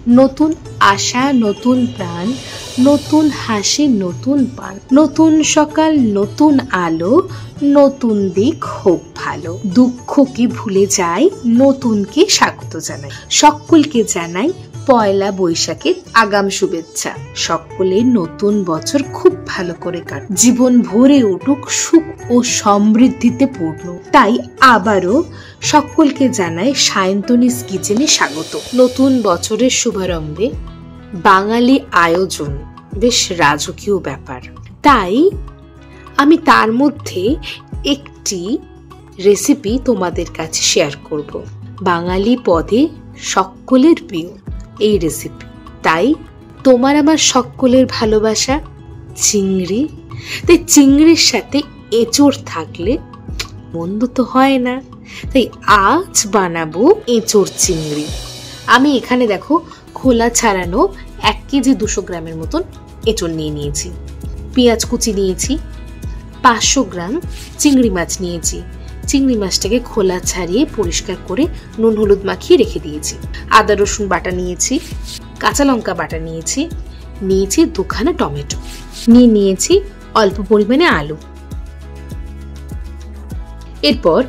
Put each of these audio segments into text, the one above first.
নতুন আশা, নতুন প্রাণ, নতুন হাসি, নতুন পান, নতুন সকাল, নতুন আলো, নতুন দিক হোক ভালো। দুঃখকে ভুলে যাই, নতুনকে স্বাগত জানাই। সকলকে জানাই পয়লা বৈশাখের আগাম শুভেচ্ছা। সকলের নতুন বছর খুব ভালো করে কাট, জীবন ভরে উঠুক সুখ ও সমৃদ্ধিতে পূর্ণ। তাই আবারও সকলকে জানাই সায়ন্তনীস কিচেনে স্বাগত। নতুন বছরের শুভারম্ভে বাঙালি আয়োজন বেশ রাজকীয় ব্যাপার, তাই আমি তার মধ্যে একটি রেসিপি তোমাদের কাছে শেয়ার করব। বাঙালি পদে সকলের প্রিয় এই রেসিপি, তাই তোমার আমার সকলের ভালোবাসা চিংড়ি। তাই চিংড়ির সাথে এঁচোড় থাকলে মন্দ তো হয় না, তাই আজ বানাবো এঁচোড় চিংড়ি। আমি এখানে দেখো খোলা ছাড়ানো 1 কেজি 200 গ্রামের মতন এঁচোড় নিয়ে নিয়েছি। পেঁয়াজ কুচি নিয়েছি, 500 গ্রাম চিংড়ি মাছ নিয়েছি। চিংড়ি মাছটাকে খোলা ছাড়িয়ে পরিষ্কার করে নুন হলুদ মাখিয়ে রেখে দিয়েছি। আদা রসুন বাটা নিয়েছি, কাঁচা লঙ্কা বাটা নিয়েছি, নিয়েছি 2খানা টমেটো, নিয়েছি অল্প পরিমাণে আলু। এরপর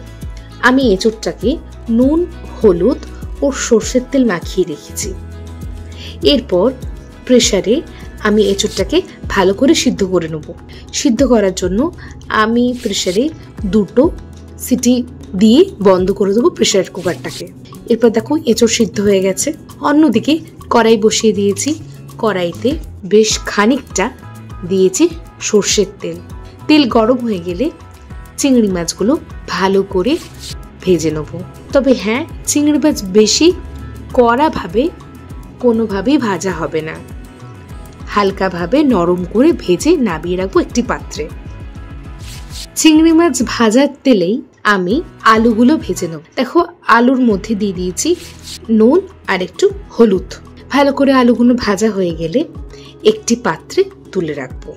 আমি এঁচোড়টাকে নুন হলুদ ও সর্ষের তেল মাখিয়ে রেখেছি। এরপর প্রেসারে আমি এঁচোড়টাকে ভালো করে সিদ্ধ করে নেব। সিদ্ধ করার জন্য আমি প্রেসারে 2টো সিটি দিয়ে বন্ধ করে দেবো প্রেসার কুকারটাকে। এরপর দেখো এঁচোড় সিদ্ধ হয়ে গেছে। অন্যদিকে কড়াই বসিয়ে দিয়েছি। কড়াইতে বেশ খানিকটা দিয়েছি সর্ষের তেল। তেল গরম হয়ে গেলে চিংড়ি মাছগুলো ভালো করে ভেজে নেব। তবে হ্যাঁ, চিংড়ি মাছ বেশি কড়াভাবে কোনোভাবেই ভাজা হবে না, হালকাভাবে নরম করে ভেজে নামিয়ে রাখবো একটি পাত্রে। চিংড়ি মাছ ভাজার তেলেই আমি আলুগুলো ভেজে নেব। দেখো আলুর মধ্যে দিয়ে দিয়েছি নুন আর একটু হলুদ। ভালো করে আলুগুলো ভাজা হয়ে গেলে একটি পাত্রে তুলে রাখবো।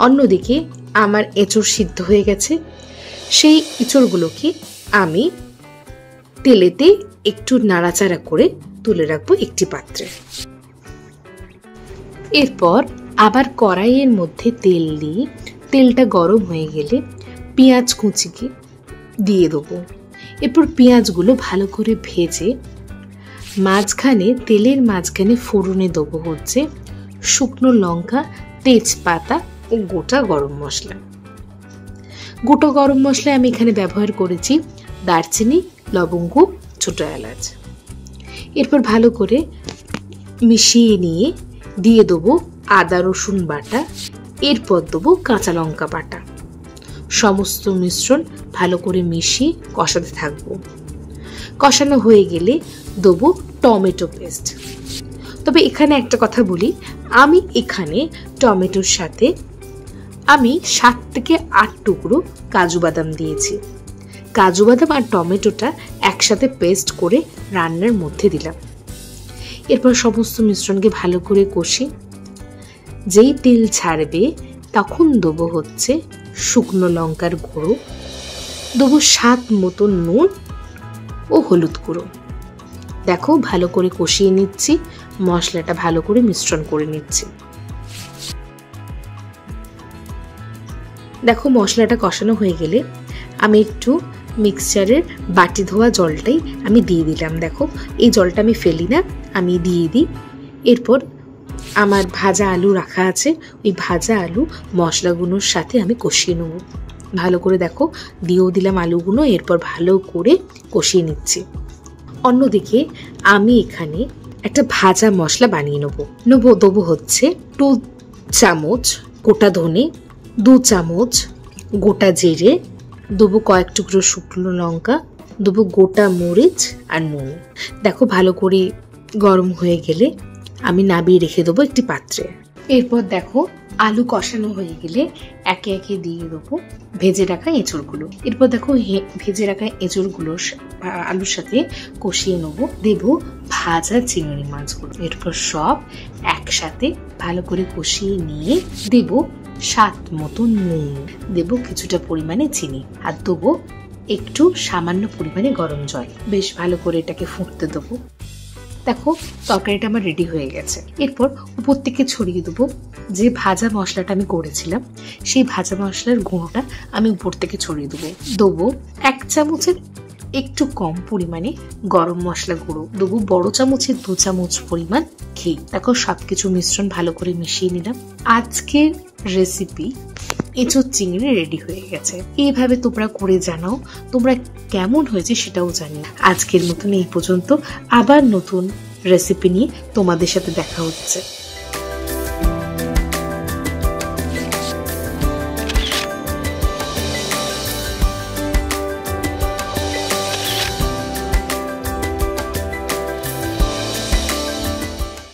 অন্যদিকে আমার এঁচোড় সিদ্ধ হয়ে গেছে। সেই এঁচোড়গুলোকে আমি তেলেতে একটু নাড়াচাড়া করে তুলে রাখবো একটি পাত্রে। এরপর আবার কড়াইয়ের মধ্যে তেল দিয়ে তেলটা গরম হয়ে গেলে পেঁয়াজ কুচিকে দিয়ে দেবো। এরপর পেঁয়াজগুলো ভালো করে ভেজে মাঝখানে তেলের মাঝখানে ফোড়নে দেবো হচ্ছে শুকনো লঙ্কা, তেজপাতা ও গোটা গরম মশলা। গোটা গরম মশলা আমি এখানে ব্যবহার করেছি দারচিনি, লবঙ্গ, ছোট এলাচ। এরপর ভালো করে মিশিয়ে নিয়ে দিয়ে দেবো আদা রসুন বাটা, এরপর দেবো কাঁচা লঙ্কা বাটা। সমস্ত মিশ্রণ ভালো করে মিশিয়ে কষাতে থাকবো। কষানো হয়ে গেলে দেবো টমেটো পেস্ট। তবে এখানে একটা কথা বলি, আমি এখানে টমেটোর সাথে আমি 7 থেকে 8 টুকরো কাজু বাদাম দিয়েছি। কাজু বাদাম আর টমেটোটা একসাথে পেস্ট করে রান্নার মধ্যে দিলাম। এরপর সমস্ত মিশ্রণকে ভালো করে কষি। যেই তেল ছাড়বে তখন দেবো হচ্ছে শুকনো লঙ্কার গুঁড়ো, দেবো স্বাদ মতো নুন ও হলুদ গুঁড়ো। দেখো ভালো করে কষিয়ে নিচ্ছি, মশলাটা ভালো করে মিশ্রণ করে নিচ্ছি। দেখো মশলাটা কষানো হয়ে গেলে আমি একটু মিক্সচারের বাটি ধোয়া জলটাই আমি দিয়ে দিলাম। দেখো এই জলটা আমি ফেলি না, আমি দিয়ে দিই। এরপর আমার ভাজা আলু রাখা আছে, ওই ভাজা আলু মশলাগুলোর সাথে আমি কষিয়ে নেব ভালো করে। দেখো দিয়েও দিলাম আলুগুলো। এরপর ভালো করে কষিয়ে নিচ্ছি। অন্যদিকে আমি এখানে একটা ভাজা মশলা বানিয়ে দেবো হচ্ছে 2 চামচ গোটা ধনে, 2 চামচ গোটা জিরে, দেবো কয়েক টুকরো শুকনো লঙ্কা, দেবো গোটা মরিচ আর নুন। দেখো ভালো করে গরম হয়ে গেলে আমি নামিয়ে রেখে দেবো একটি পাত্রে। এরপর দেখো আলু কষানো হয়ে গেলে একে একে দিয়ে দেবো ভেজে রাখা এঁচোড়গুলো। এরপর দেখো ভেজে রাখা এঁচোড়গুলো আলুর সাথে কষিয়ে নেবো। দেবো ভাজা চিংড়ি মাছগুলো। এরপর সব একসাথে ভালো করে কষিয়ে নিয়ে দেবো স্বাদ মতো নুন, দেবো কিছুটা পরিমাণে চিনি, আর দেবো একটু সামান্য পরিমাণে গরম জল। বেশ ভালো করে এটাকে ফুটতে দেবো। দেখো তরকারিটা আমার রেডি হয়ে গেছে। এরপর উপর থেকে ছড়িয়ে দেবো যে ভাজা মশলাটা আমি করেছিলাম, সেই ভাজা মশলার গুঁড়োটা আমি উপর থেকে ছড়িয়ে দেবো। দেবো 1 চামচের একটু কম পরিমাণে গরম মশলা গুঁড়ো, দেবো বড় চামচের 2 চামচ পরিমাণ ঘি। দেখো সবকিছু মিশ্রণ ভালো করে মিশিয়ে নিলাম। আজকের রেসিপি এঁচোড় চিংড়ি রেডি হয়ে গেছে। এইভাবে তোমরা করে জানাও তোমরা কেমন হয়েছে সেটাও জানিও। আজকের মতন এই পর্যন্ত, আবার নতুন রেসিপি নিয়ে তোমাদের সাথে দেখা হচ্ছে।